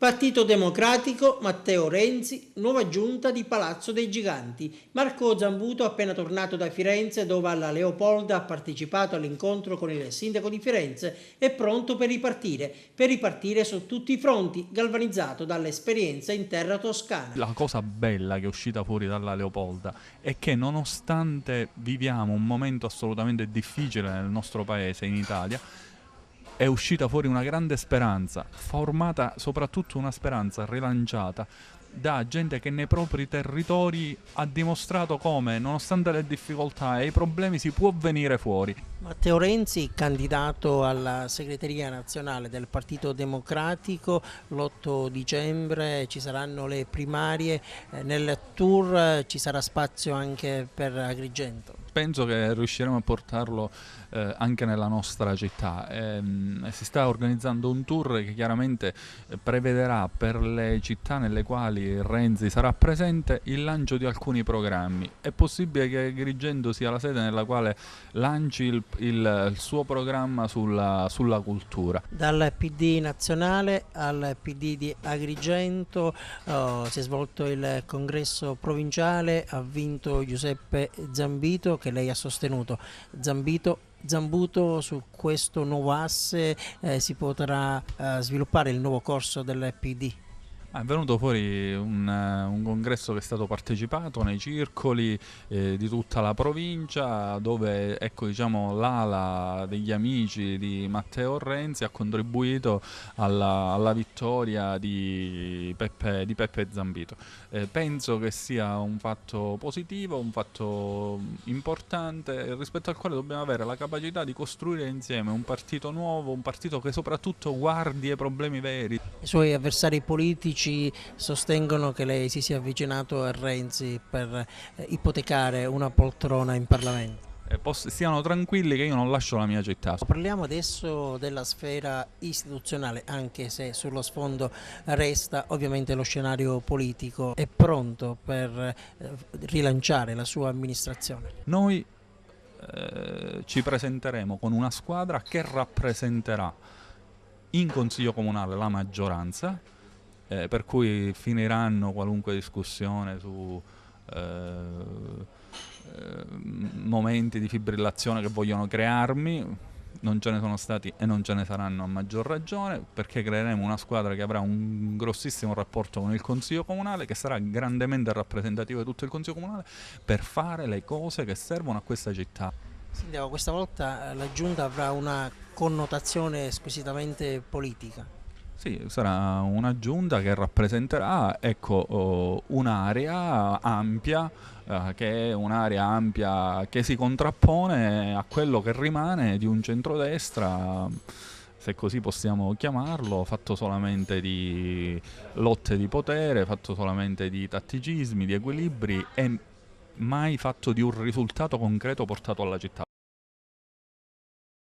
Partito Democratico, Matteo Renzi, nuova giunta di Palazzo dei Giganti. Marco Zambuto, appena tornato da Firenze, dove alla Leopolda ha partecipato all'incontro con il sindaco di Firenze, è pronto per ripartire su tutti i fronti, galvanizzato dall'esperienza in terra toscana. La cosa bella che è uscita fuori dalla Leopolda è che, nonostante viviamo un momento assolutamente difficile nel nostro paese, in Italia, è uscita fuori una grande speranza, formata soprattutto una speranza rilanciata da gente che nei propri territori ha dimostrato come, nonostante le difficoltà e i problemi, si può venire fuori. Matteo Renzi, candidato alla segreteria nazionale del Partito Democratico, l'8 dicembre ci saranno le primarie, nel tour ci sarà spazio anche per Agrigento. Penso che riusciremo a portarlo anche nella nostra città. Si sta organizzando un tour che chiaramente prevederà per le città nelle quali Renzi sarà presente il lancio di alcuni programmi. È possibile che Agrigento sia la sede nella quale lanci il suo programma sulla cultura. Dal PD nazionale al PD di Agrigento si è svolto il congresso provinciale, ha vinto Giuseppe Zambito, che lei ha sostenuto. Zambuto, su questo nuovo asse si potrà sviluppare il nuovo corso del PD. È venuto fuori un congresso che è stato partecipato nei circoli di tutta la provincia, dove, ecco, diciamo, l'ala degli amici di Matteo Renzi ha contribuito alla vittoria di Peppe Zambito. Penso che sia un fatto positivo, un fatto importante, rispetto al quale dobbiamo avere la capacità di costruire insieme un partito nuovo, un partito che soprattutto guardi ai problemi veri. I suoi avversari politici sostengono che lei si sia avvicinato a Renzi per ipotecare una poltrona in Parlamento. Stiano tranquilli che io non lascio la mia città. Parliamo adesso della sfera istituzionale, anche se sullo sfondo resta ovviamente lo scenario politico. È pronto per rilanciare la sua amministrazione? Noi ci presenteremo con una squadra che rappresenterà in Consiglio Comunale la maggioranza, per cui finiranno qualunque discussione su momenti di fibrillazione che vogliono crearmi. Non ce ne sono stati e non ce ne saranno, a maggior ragione, perché creeremo una squadra che avrà un grossissimo rapporto con il Consiglio Comunale, che sarà grandemente rappresentativo di tutto il Consiglio Comunale, per fare le cose che servono a questa città. Sindaco, questa volta la Giunta avrà una connotazione squisitamente politica. Sì, sarà una giunta che rappresenterà, ecco, un'area ampia, che è un'area ampia che si contrappone a quello che rimane di un centrodestra, se così possiamo chiamarlo, fatto solamente di lotte di potere, fatto solamente di tatticismi, di equilibri, e mai fatto di un risultato concreto portato alla città.